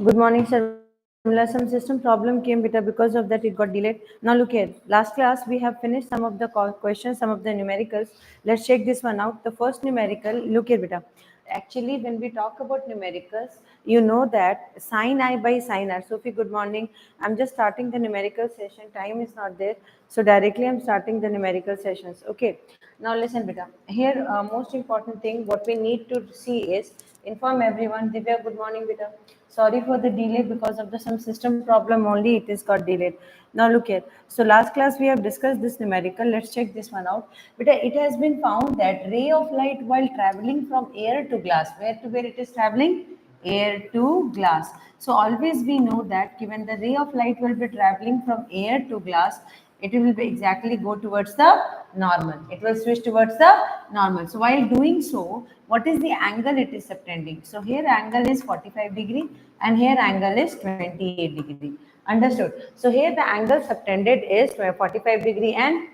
Good morning, Sharmila. Some system problem came beta, because of that it got delayed. Now look here. Last class we have finished some of the questions, some of the numericals. Let's check this one out. The first numerical, look here beta. Actually, when we talk about numericals, you know that sin I by sin R. Sophie, good morning. I'm just starting the numerical session. Time is not there. So directly I'm starting the numerical sessions. Okay. Now listen beta. Here, most important thing, what we need to see is inform everyone. Divya, good morning beta. Sorry for the delay because of the some system problem only it is got delayed. Now look here. So last class we have discussed this numerical. Let's check this one out. But it has been found that ray of light while traveling from air to glass, where to where it is traveling? Air to glass. So always we know that when the ray of light will be traveling from air to glass, it will be exactly go towards the normal. It will switch towards the normal. So while doing so, what is the angle it is subtending? So here angle is 45 degree and here angle is 28 degree. Understood? So here the angle subtended is 45 degree and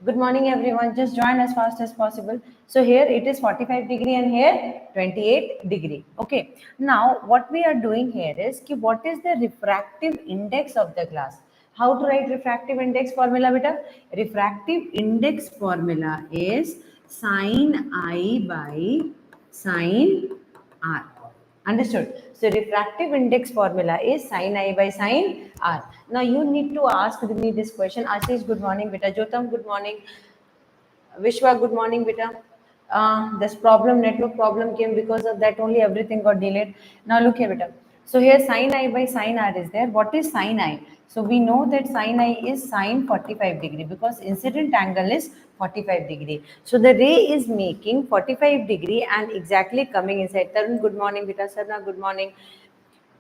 good morning everyone, just join as fast as possible. So here it is 45 degree and here 28 degree. Okay, now what we are doing here is what is the refractive index of the glass? How to write refractive index formula beta? Refractive index formula is sin I by sin R. Understood? So refractive index formula is sin I by sin R. Now you need to ask me this question. Ashish, good morning, beta. Jotam, good morning. Vishwa, good morning, beta. This problem, network problem came because of that only everything got delayed. Now look here, beta. So here sin I by sin R is there. What is sin I? So we know that sin I is sin 45 degree because incident angle is 45 degree. So the ray is making 45 degree and exactly coming inside. Tarun, good morning, beta. Sarna, good morning.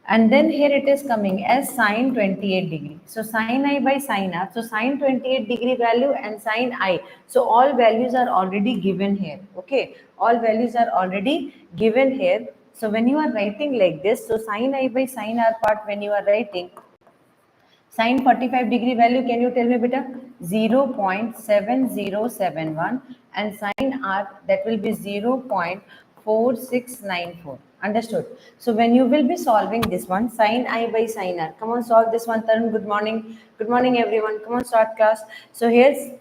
And then here it is coming as sine 28 degree. So sine I by sine R. So sine 28 degree value and sine I. So all values are already given here. Okay. All values are already given here. So when you are writing like this, so sine I by sine R part when you are writing, sine 45 degree value, can you tell me beta? 0.7071 and sine R that will be 0.4694. Understood? So when you will be solving this one, sine I by sine R, come on solve this one. Tarun, good morning. Good morning everyone. Come on start class. So here's,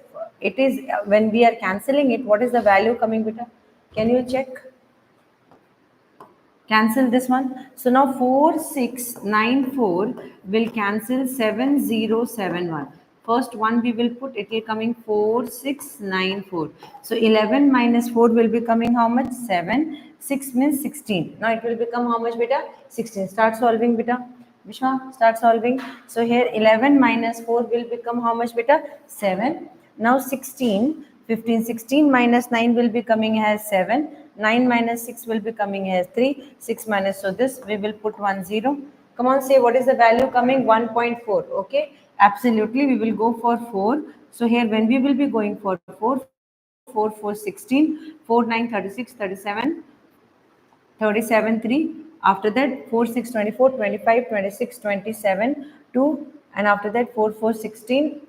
it is when we are cancelling it, what is the value coming beta? Can you check? Cancel this one. So now 4694 will cancel 7071. First one we will put, it will coming 4694. So 11 minus 4 will be coming how much? 7. 6 means 16. Now it will become how much beta? 16. Start solving beta. Vishwa, start solving. So here 11 minus 4 will become how much beta? 7. Now 16. 15, 16 minus 9 will be coming as 7. 9 minus 6 will be coming as 3. 6 minus, so this we will put 1 0. Come on, say what is the value coming? 1.4. Okay, absolutely we will go for 4. So here when we will be going for 4, 4, 4, 16, 4, 9, 36, 37, 37 3. After that 4 6 24, 25, 26, 27 2, and after that 4 4 16,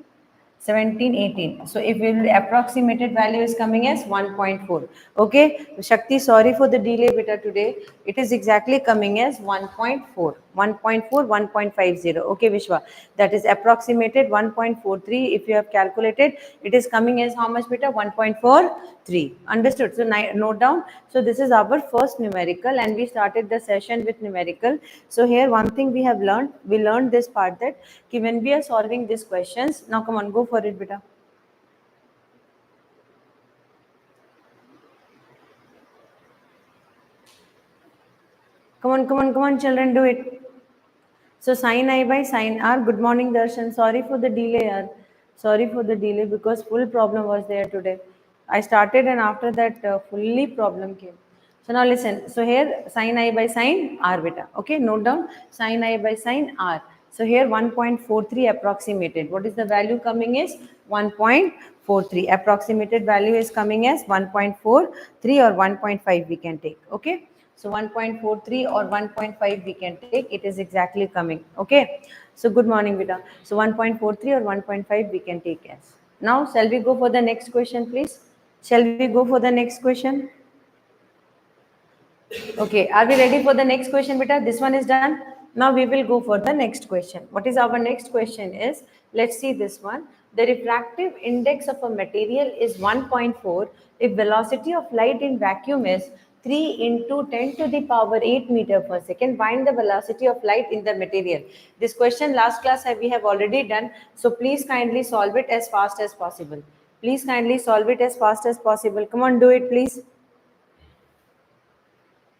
17 18. So if we will approximated value is coming as 1.4. Okay, Shakti, sorry for the delay beta today. It is exactly coming as 1.4, 1.4, 1.50. Okay, Vishwa, that is approximated 1.43. If you have calculated, it is coming as how much beta? 1.43. Understood? So note down. So this is our first numerical and we started the session with numerical. So here one thing we have learned, we learned this part that when we are solving these questions, now come on, go for it beta. Come on, come on, come on children, do it. So sin I by sin R. Good morning Darshan, sorry for the delay yaar. Sorry for the delay because full problem was there today. I started and after that fully problem came. So now listen. So here sin I by sin R beta. Okay, note down sin I by sin R. So here 1.43 approximated. What is the value coming is 1.43. Approximated value is coming as 1.43 or 1.5 we can take. Okay. So 1.43 or 1.5 we can take. It is exactly coming. Okay. So good morning, beta. So 1.43 or 1.5 we can take as. Now, shall we go for the next question, please? Shall we go for the next question? Okay. Are we ready for the next question, beta? This one is done. Now we will go for the next question. What is our next question is, let's see this one. The refractive index of a material is 1.4 if velocity of light in vacuum is 3 into 10 to the power 8 meter per second. Find the velocity of light in the material. This question last class we have already done. So please kindly solve it as fast as possible. Please kindly solve it as fast as possible. Come on, do it please.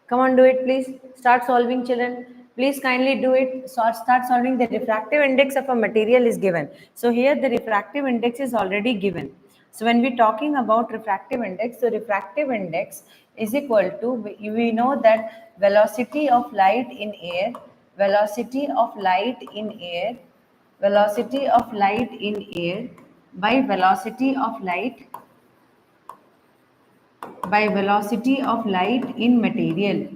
Come on, do it, please. Start solving, children. Please kindly do it. Start solving. The refractive index of a material is given. So here the refractive index is already given. So when we're talking about refractive index, so refractive index is equal to, we know that velocity of light in air, velocity of light in air, velocity of light in air by velocity of light by velocity of light in material.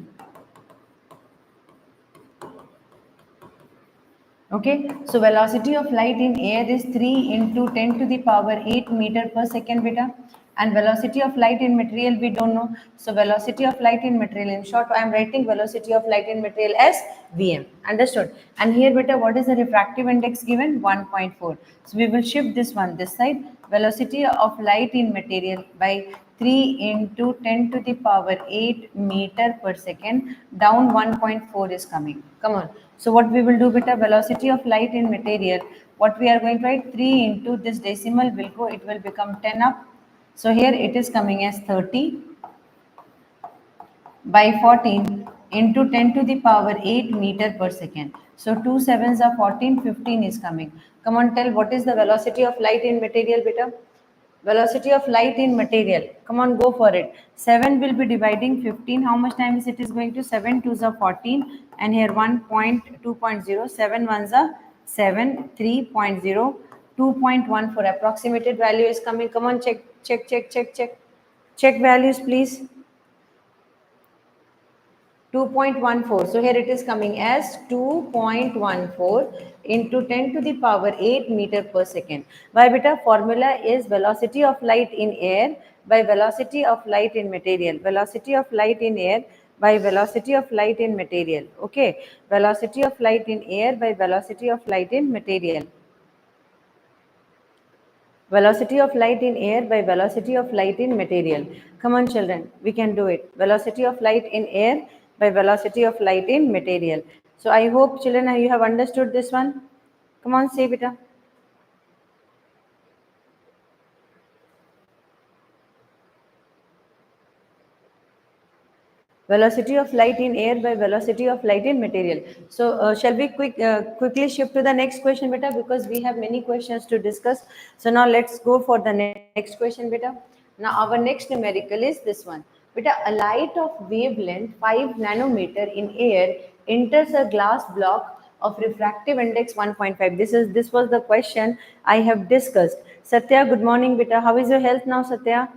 Okay, so velocity of light in air is 3 into 10 to the power 8 meter per second, beta. And velocity of light in material we don't know. So velocity of light in material, in short, I am writing velocity of light in material as Vm. Understood? And here, beta, what is the refractive index given? 1.4. So we will shift this one this side. Velocity of light in material by 3 into 10 to the power 8 meter per second. Down 1.4 is coming. Come on. So what we will do, beta, velocity of light in material, what we are going to write, 3 into this decimal will go, it will become 10 up. So here it is coming as 30 by 14 into 10 to the power 8 meter per second. So 2 sevens are 14, 15 is coming. Come on, tell what is the velocity of light in material, beta? Velocity of light in material. Come on, go for it. 7 will be dividing 15. How much times it is going to? 7 2s are 14. And here 1.2.0. 7 ones are 7. 3.0. 2.14. Approximated value is coming. Come on, check, check, check, check, check. Check values, please. 2.14. So here it is coming as 2.14 into 10 to the power 8 meter per second. Why, beta? Formula is velocity of light in air by velocity of light in material. Velocity of light in air by velocity of light in material. Okay. Velocity of light in air by velocity of light in material. Velocity of light in air by velocity of light in material. Come on, children, we can do it. Velocity of light in air by velocity of light in material. So I hope, children, you have understood this one. Come on, say beta. Velocity of light in air by velocity of light in material. So shall we quickly shift to the next question, beta, because we have many questions to discuss. So now let's go for the next question, beta. Now our next numerical is this one. Beta, a light of wavelength 5 nanometer in air enters a glass block of refractive index 1.5. This was the question I have discussed. Satya, good morning, beta. How is your health now, Satya?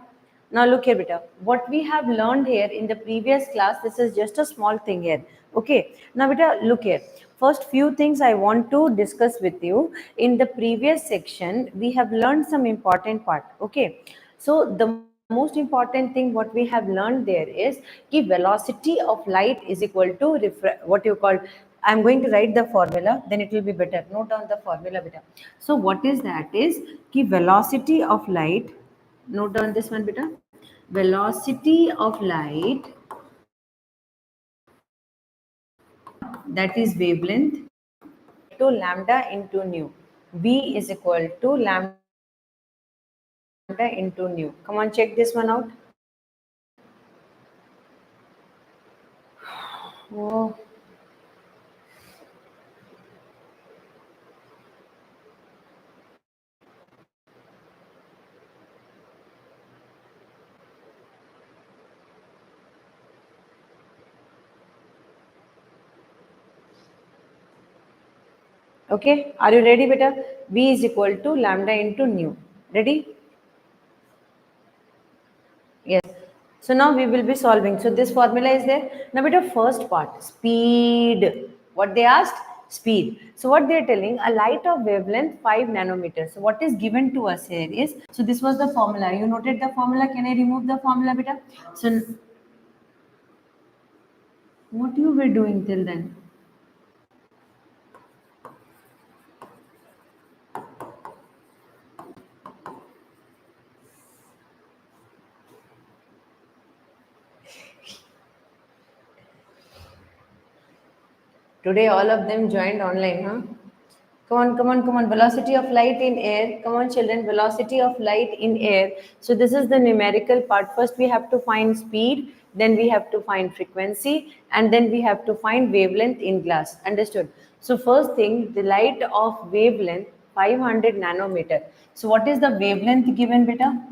Now look here, beta. What we have learned here in the previous class, this is just a small thing here. Okay. Now, beta, look here. First, few things I want to discuss with you. In the previous section, we have learned some important part. Okay. So the most important thing what we have learned there is the velocity of light is equal to what you call. I'm going to write the formula, then it will be better. Note down the formula, beta. So what is that? Is the velocity of light. Note down this one, beta. Velocity of light, that is wavelength, to lambda into nu. V is equal to lambda into nu. Come on, check this one out. Oh. Okay, are you ready, beta? V is equal to lambda into nu. Ready? Yes. So now we will be solving. So this formula is there. Now beta, first part, speed. What they asked? Speed. So what they are telling, a light of wavelength 5 nanometers. So what is given to us here is, so this was the formula. You noted the formula. Can I remove the formula, beta? So what you were doing till then? Today all of them joined online, huh? Come on, come on, come on. Velocity of light in air. Come on, children. Velocity of light in air. So this is the numerical part. First we have to find speed, then we have to find frequency, and then we have to find wavelength in glass. Understood? So first thing, the light of wavelength 500 nanometer. So what is the wavelength given, beta?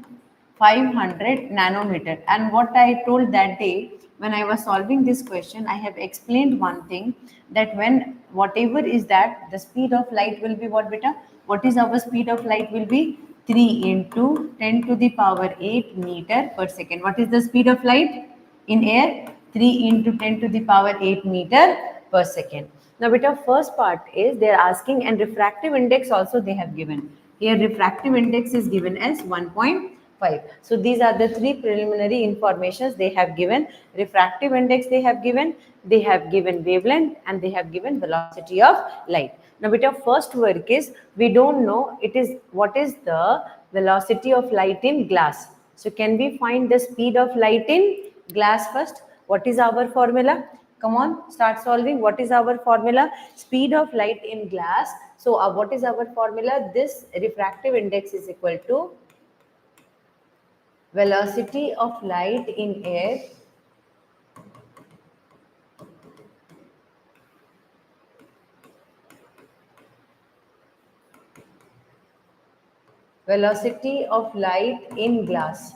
500 nanometer. And what I told that day when I was solving this question, I have explained one thing, that when whatever is that, the speed of light will be what, beta? What is our speed of light will be? 3 into 10 to the power 8 meter per second. What is the speed of light in air? 3 into 10 to the power 8 meter per second. Now, beta, first part is they are asking, and refractive index also they have given. Here refractive index is given as 1.5. So these are the three preliminary informations they have given. Refractive index they have given wavelength, and they have given velocity of light. Now, beta, first work is, we don't know it is what is the velocity of light in glass. So can we find the speed of light in glass first? What is our formula? Come on, start solving. What is our formula? Speed of light in glass. So what is our formula? This refractive index is equal to velocity of light in air velocity of light in glass.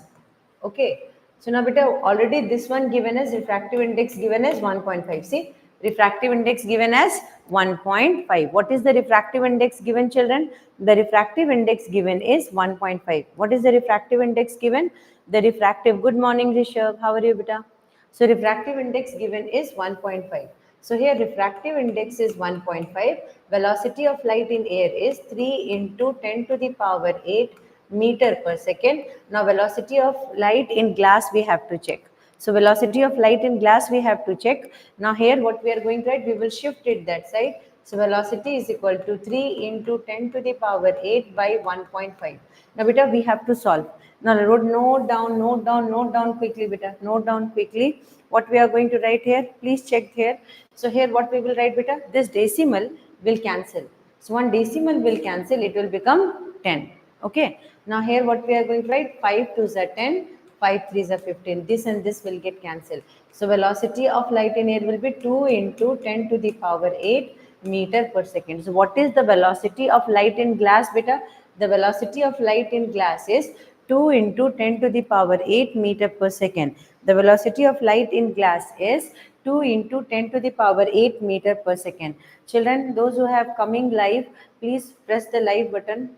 Okay. So now, beta, already this one given as refractive index given as 1.5. See, refractive index given as 1.5. What is the refractive index given, children? The refractive index given is 1.5. What is the refractive index given? The refractive, good morning, Rishabh. How are you, beta? So refractive index given is 1.5. So here refractive index is 1.5. Velocity of light in air is 3 into 10 to the power 8 meter per second. Now velocity of light in glass we have to check. So velocity of light in glass we have to check. Now here what we are going to write, we will shift it that side. So velocity is equal to 3 into 10 to the power 8 by 1.5. Now beta, we have to solve. Now note down quickly, beta. Note down quickly what we are going to write here. Please check here. So here what we will write, beta? This decimal will cancel. So one decimal will cancel, it will become 10. Okay. Now here what we are going to write, 5 2s are 10, 5 3s are 15. This and this will get cancelled. So velocity of light in air will be 2 into 10 to the power 8 meter per second. So what is the velocity of light in glass, beta? The velocity of light in glass is 2 into 10 to the power 8 meter per second. The velocity of light in glass is 2 into 10 to the power 8 meter per second. Children, those who have coming live, please press the live button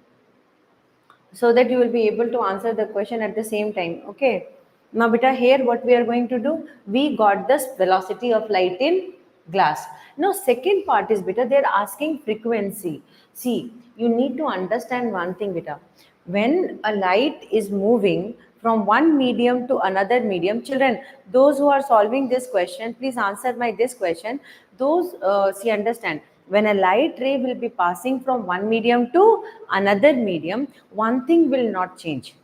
so that you will be able to answer the question at the same time. Okay. Now, beta, here what we are going to do, we got this velocity of light in glass. Now, second part is, beta, they are asking frequency. See, you need to understand one thing, beta. When a light is moving from one medium to another medium, children, those who are solving this question, please answer my this question. Those see, understand, when a light ray will be passing from one medium to another medium, one thing will not change.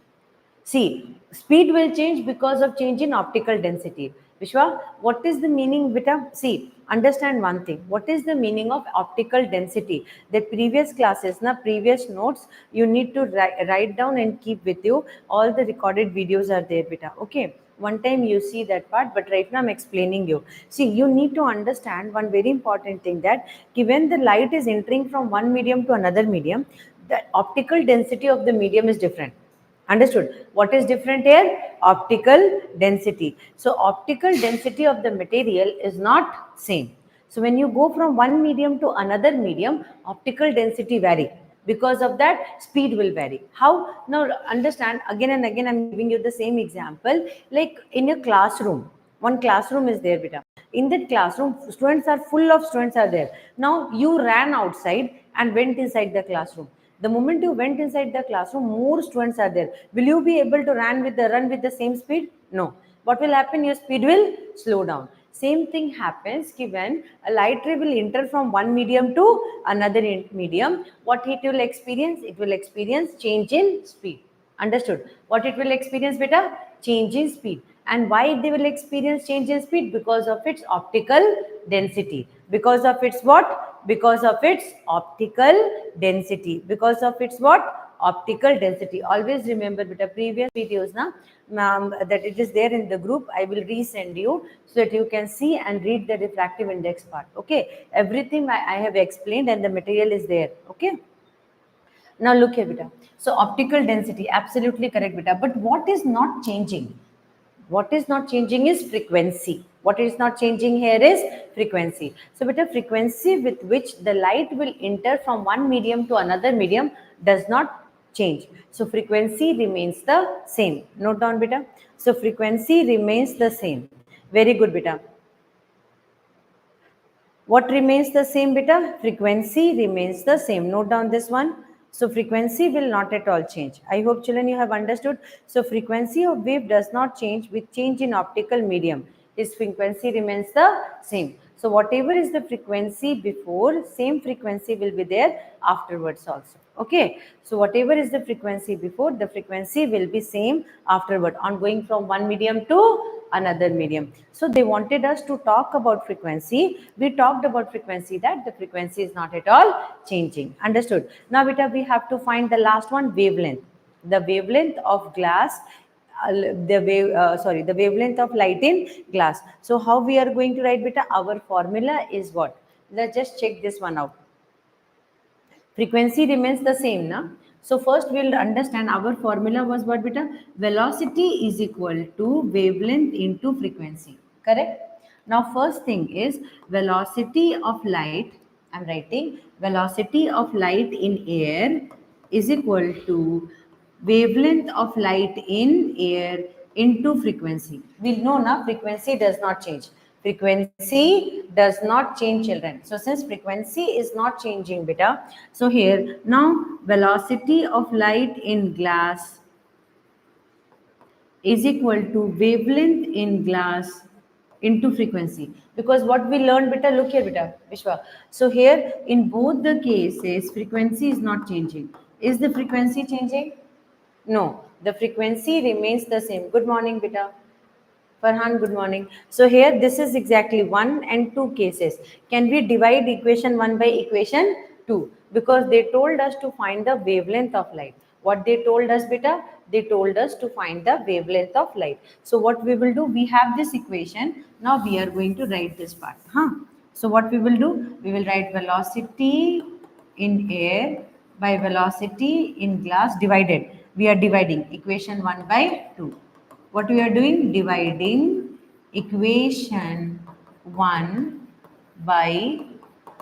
See, speed will change because of change in optical density. Vishwa, what is the meaning, beta? See, understand one thing. What is the meaning of optical density? The previous classes, previous notes, you need to write down and keep with you. All the recorded videos are there, beta. Okay. One time you see that part, but right now I'm explaining you. See, you need to understand one very important thing, that when the light is entering from one medium to another medium, the optical density of the medium is different. Understood? What is different here? Optical density. So optical density of the material is not same. So when you go from one medium to another medium, optical density vary. Because of that, speed will vary. How? Now understand, again and again I'm giving you the same example. Like in your classroom, one classroom is there, beta. In that classroom, students are full of students are there. Now you ran outside and went inside the classroom. The moment you went inside the classroom, more students are there. Will you be able to run with the same speed? No. What will happen? Your speed will slow down. Same thing happens when a light ray will enter from one medium to another medium. What it will experience? It will experience change in speed. Understood? What it will experience, beta? Change in speed. And why they will experience change in speed? Because of its optical density. Because of its what? Because of its optical density. Because of its what? Optical density. Always remember with the previous videos na, that it is there in the group. I will resend you so that you can see and read the refractive index part. Okay, everything I have explained and the material is there. Okay. Now look here, beta. So optical density, absolutely correct, beta. But what is not changing? What is not changing is frequency. What is not changing here is frequency. So beta, frequency with which the light will enter from one medium to another medium does not change. So frequency remains the same. Note down, beta. So frequency remains the same. Very good, beta. What remains the same, beta? Frequency remains the same. Note down this one. So frequency will not at all change. I hope children you have understood. So frequency of wave does not change with change in optical medium. Its frequency remains the same. So whatever is the frequency before, same frequency will be there afterwards also. Okay. So whatever is the frequency before, the frequency will be same afterward on going from one medium to another medium. So they wanted us to talk about frequency. We talked about frequency, that the frequency is not at all changing. Understood? Now beta, we have to find the last one, wavelength. The wavelength of glass, the wavelength of light in glass. So how we are going to write, beta? Our formula is what? Let's just check this one out. Frequency remains the same, na? So first we'll understand our formula was what, beta? Velocity is equal to wavelength into frequency. Correct? Now first thing is velocity of light. I'm writing velocity of light in air is equal to wavelength of light in air into frequency. We know now frequency does not change. Frequency does not change, children. So since frequency is not changing, beta, so here now velocity of light in glass is equal to wavelength in glass into frequency. Because what we learned, beta, look here, beta, Vishwa. So here in both the cases, frequency is not changing. Is the frequency changing? No, the frequency remains the same. Good morning, beta. Farhan, good morning. So here this is exactly 1 and 2 cases. Can we divide equation 1 by equation 2? Because they told us to find the wavelength of light. What they told us, beta? They told us to find the wavelength of light. So what we will do, we have this equation. Now we are going to write this part. So what we will do? We will write velocity in air by velocity in glass divided. We are dividing equation 1 by 2. What we are doing? Dividing equation 1 by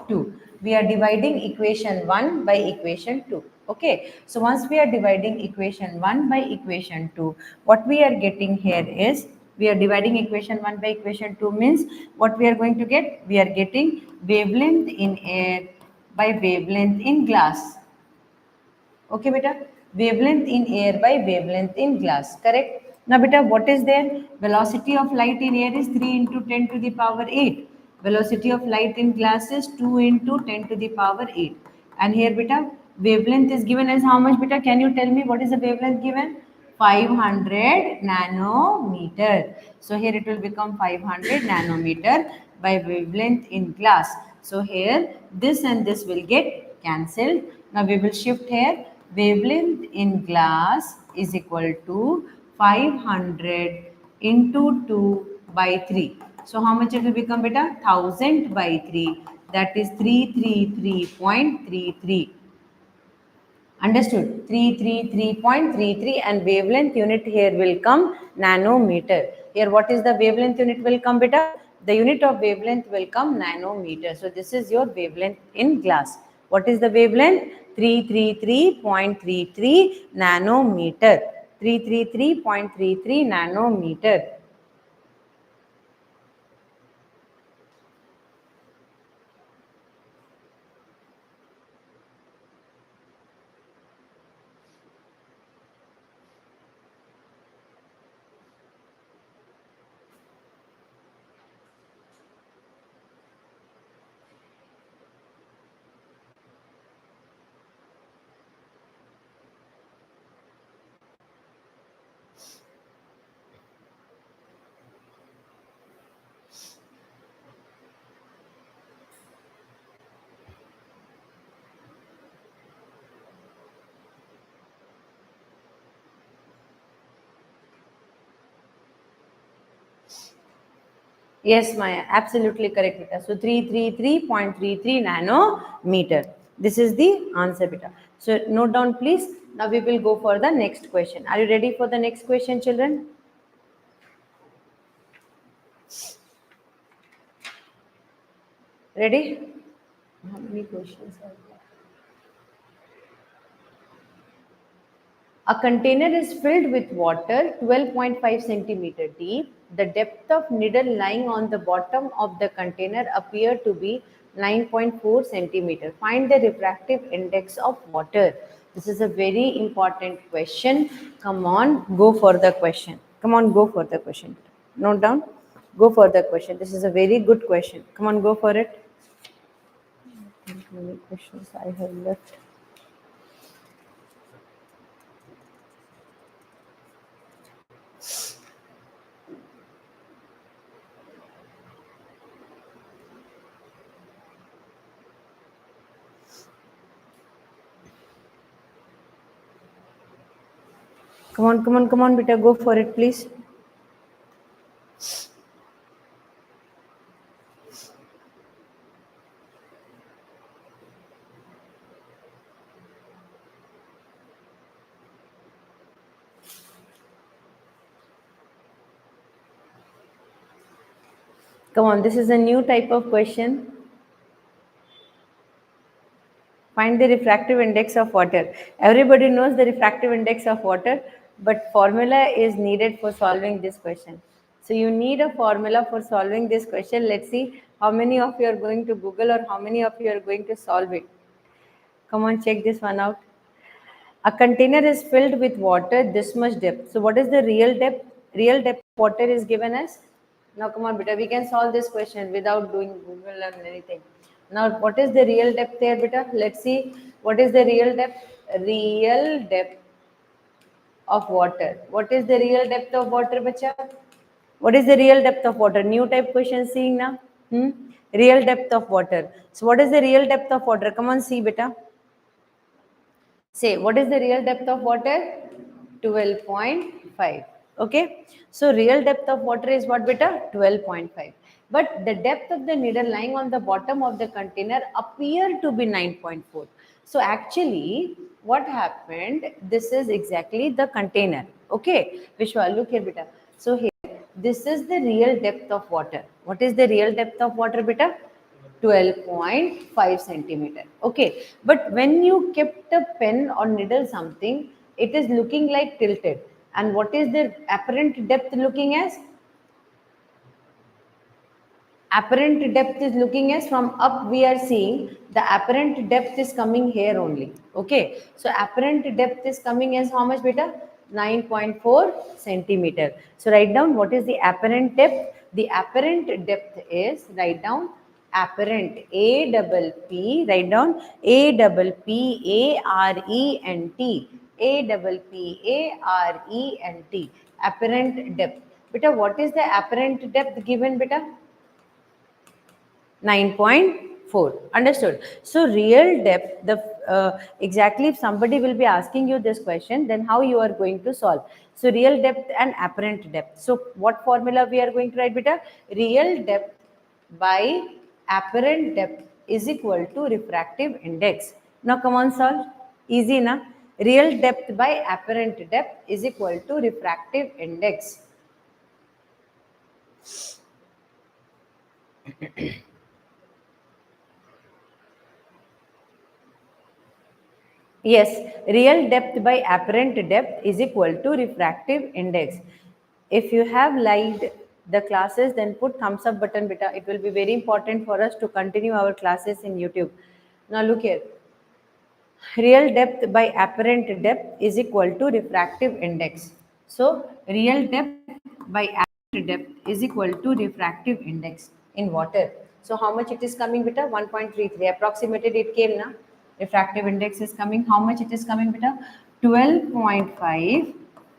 2. We are dividing equation 1 by equation 2. Okay. So once we are dividing equation 1 by equation 2, what we are getting here is, we are dividing equation 1 by equation 2 means what we are going to get? We are getting wavelength in air by wavelength in glass. Okay, beta. Wavelength in air by wavelength in glass. Correct. Now, beta, what is there? Velocity of light in air is 3 into 10 to the power 8. Velocity of light in glass is 2 into 10 to the power 8. And here, beta, wavelength is given as how much, beta? Can you tell me what is the wavelength given? 500 nanometer. So here it will become 500 nanometer by wavelength in glass. So here this and this will get cancelled. Now we will shift here. Wavelength in glass is equal to 500 into 2 by 3. So how much it will become, beta? 1000 by 3. That is 333.33. Understood? 333.33, and wavelength unit here will come nanometer. Here what is the wavelength unit will come, beta? The unit of wavelength will come nanometer. So this is your wavelength in glass. What is the wavelength? 333.33 nanometer. 333.33 nanometer. Yes, Maya, absolutely correct, beta. So 333.33 nanometer. This is the answer, beta. So note down, please. Now we will go for the next question. Are you ready for the next question, children? Ready? How many questions are there? A container is filled with water 12.5 centimeter deep. The depth of needle lying on the bottom of the container appear to be 9.4 centimeter. Find the refractive index of water. This is a very important question. Come on, go for the question. Come on, go for the question. Note down. Go for the question. This is a very good question. Come on, go for it. How many questions I have left? Come on, beta, go for it, please. Come on, this is a new type of question. Find the refractive index of water. Everybody knows the refractive index of water, but formula is needed for solving this question. So you need a formula for solving this question. Let's see how many of you are going to Google or how many of you are going to solve it. Come on, check this one out. A container is filled with water this much depth. So what is the real depth? Real depth of water is given as. Now come on, beta. We can solve this question without doing Google or anything. Now what is the real depth here, beta? Let's see. What is the real depth? Real depth of water. What is the real depth of water, bacha? What is the real depth of water? New type question seeing now. Real depth of water. So what is the real depth of water? Come on, see, beta. Say, what is the real depth of water? 12.5. Okay. So, real depth of water is what, beta? 12.5. But the depth of the needle lying on the bottom of the container appear to be 9.4. So, actually, what happened? This is exactly the container. Okay. Vishwa, look here, beta. So, here, this is the real depth of water. What is the real depth of water, beta? 12.5 centimeter. Okay, but when you kept a pen or needle something, it is looking like tilted. And what is the apparent depth looking as? Apparent depth is looking as from up we are seeing the apparent depth is coming here only. Okay, so apparent depth is coming as how much, beta? 9.4 centimeter. So write down what is the apparent depth. The apparent depth is, write down apparent, A double P, write down A double P A R E N T, A double P A R E N T, apparent depth. Beta, what is the apparent depth given, beta? 9.4. Understood. So real depth, the exactly if somebody will be asking you this question, then how you are going to solve? So real depth and apparent depth. So what formula we are going to write, beta? Real depth by apparent depth is equal to refractive index. Now come on, solve. Easy na? Real depth by apparent depth is equal to refractive index. Yes, real depth by apparent depth is equal to refractive index. If you have liked the classes, then put thumbs up button, beta. It will be very important for us to continue our classes in YouTube. Now look here. Real depth by apparent depth is equal to refractive index. So, real depth by apparent depth is equal to refractive index in water. So, how much it is coming, beta? 1.33. Approximated it came now. Refractive index is coming. How much it is coming, beta? 12.5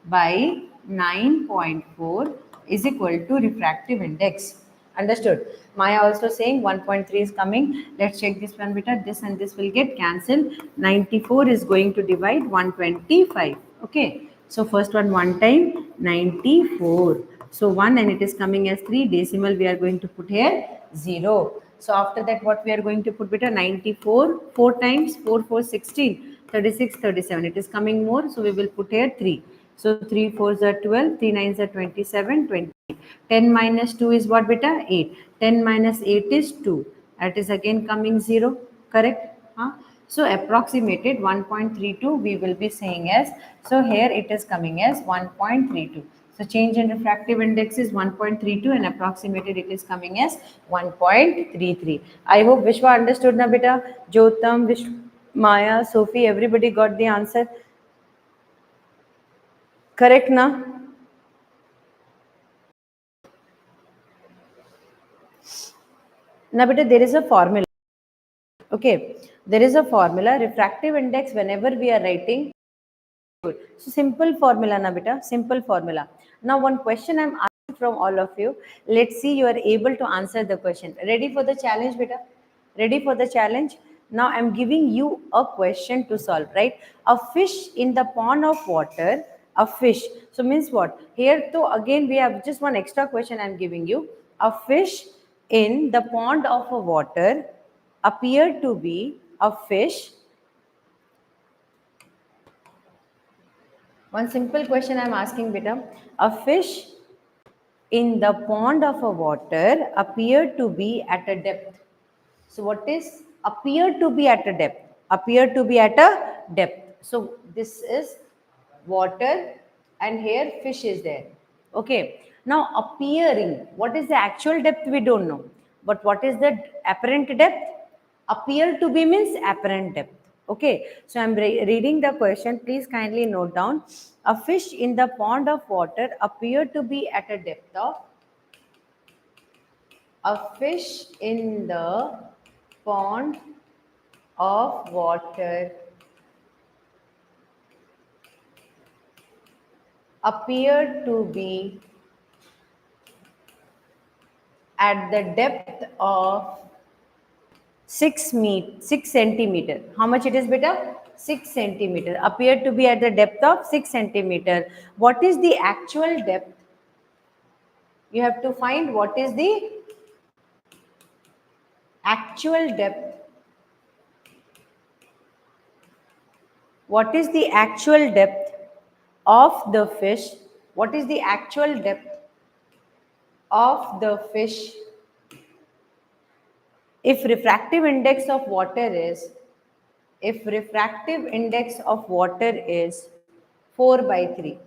by 9.4 is equal to refractive index. Understood? Maya also saying 1.3 is coming. Let's check this one, beta. This and this will get cancelled. 94 is going to divide 125. Okay. So first one time 94. So 1 and it is coming as 3. Decimal we are going to put here 0. So after that what we are going to put beta 94. 4 times 4 4 16. 36 37. It is coming more. So we will put here 3. So 3 4s are 12. 3 9s are 27. 20. 10 minus 2 is what beta? 8. 10 minus 8 is 2. That is again coming 0. Correct? Huh? So approximated 1.32 we will be saying as, so here it is coming as 1.32. So change in refractive index is 1.32 and approximated it is coming as 1.33. I hope Vishwa understood na beta. Jotam, Maya, Sophie, everybody got the answer. Correct na? Now beta there is a formula. Okay, there is a formula. Refractive index whenever we are writing. Good. So simple formula na beta, simple formula. Now one question I'm asking from all of you. Let's see you are able to answer the question. Ready for the challenge beta? Ready for the challenge? Now I'm giving you a question to solve, right? A fish in the pond of water, a fish. So means what? Here to again we have just one extra question I'm giving you. A fish in the pond of a water appear to be a fish. One simple question I'm asking, beta. A fish in the pond of a water appear to be at a depth. So what is appear to be at a depth? Appear to be at a depth. So this is water and here fish is there. Okay. Now appearing, what is the actual depth we don't know. But what is the apparent depth? Appear to be means apparent depth. Okay. So I'm reading the question. Please kindly note down. A fish in the pond of water appear to be at a depth of, a fish in the pond of water appear to be at the depth of 6 centimeter. How much it is beta? 6 centimeter. Appear to be at the depth of 6 centimeter. What is the actual depth? You have to find what is the actual depth. What is the actual depth of the fish? What is the actual depth of the fish if refractive index of water is, if refractive index of water is 4 by 3?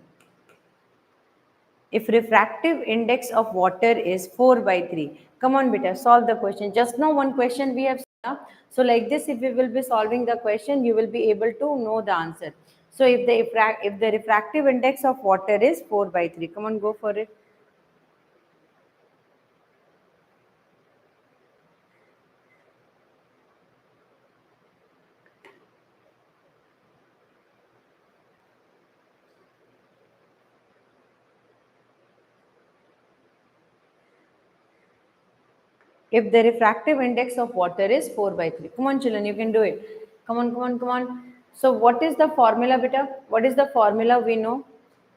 If refractive index of water is 4 by 3. Come on beta, solve the question. Just now one question we have seen. So like this, if we will be solving the question, you will be able to know the answer. So if the refractive index of water is 4 by 3, come on, go for it. If the refractive index of water is 4 by 3. Come on, children, you can do it. Come on, come on, come on. So what is the formula, beta? What is the formula we know?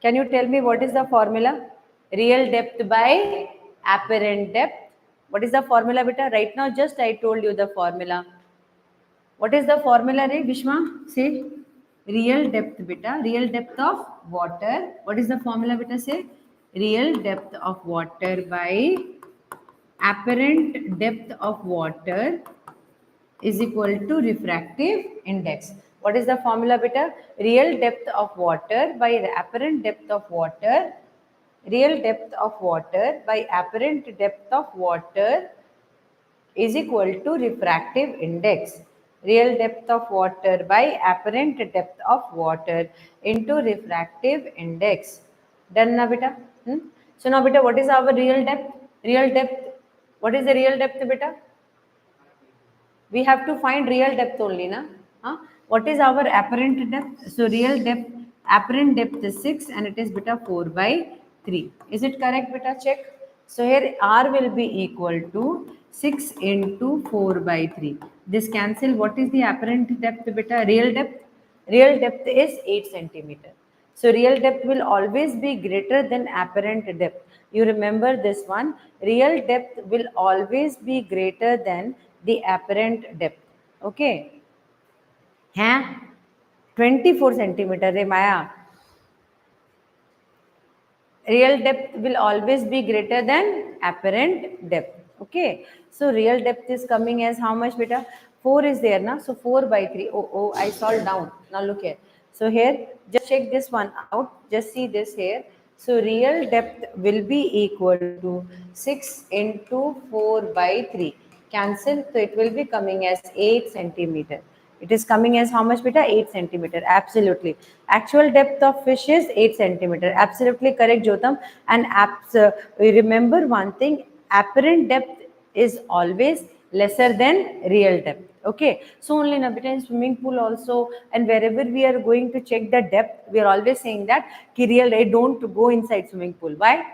Can you tell me what is the formula? Real depth by apparent depth. What is the formula, beta? Right now, just I told you the formula. What is the formula, Ray? Vishma, say. Real depth, beta. Real depth of water. What is the formula, beta? Say. Real depth of water by apparent depth of water is equal to refractive index. What is the formula beta? Real depth of water by apparent depth of water. Real depth of water by apparent depth of water is equal to refractive index. Real depth of water by apparent depth of water into refractive index. Done na beta? So now beta, what is our real depth? Real depth. What is the real depth beta? We have to find real depth only na. What is our apparent depth? So real depth, apparent depth is 6 and it is beta 4 by 3. Is it correct beta? Check. So here R will be equal to 6 into 4 by 3. This cancel. What is the apparent depth beta? Real depth? Real depth is 8 centimeter. So real depth will always be greater than apparent depth. You remember this one. Real depth will always be greater than the apparent depth. Okay. हैं 24 centimeter रे माया. Real depth will always be greater than apparent depth. Okay, so real depth is coming as how much, beta? 4 is there na, so 4 by 3. Oh, I solved down. Now look here. So here, just check this one out. Just see this here. So real depth will be equal to 6 into 4 by 3. Cancel, so it will be coming as 8 centimeter. It is coming as how much, beta? 8 centimeter. Absolutely. Actual depth of fish is 8 centimeter. Absolutely correct, Jotam. And remember one thing, apparent depth is always lesser than real depth. Okay. So only in in swimming pool also, and wherever we are going to check the depth, we are always saying that real, don't go inside swimming pool. Why?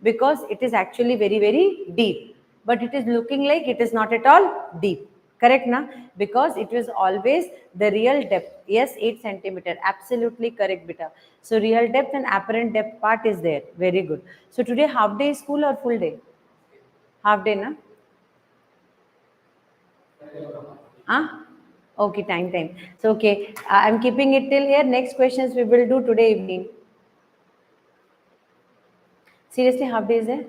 Because it is actually very, very deep, but it is looking like it is not at all deep. Correct na? Because it was always the real depth. Yes, 8 centimeter. Absolutely correct, beta. So real depth and apparent depth part is there. Very good. So today half day is school or full day? Half day na? Huh? Okay, time. So okay, I'm keeping it till here. Next questions we will do today evening. Seriously, half day is there?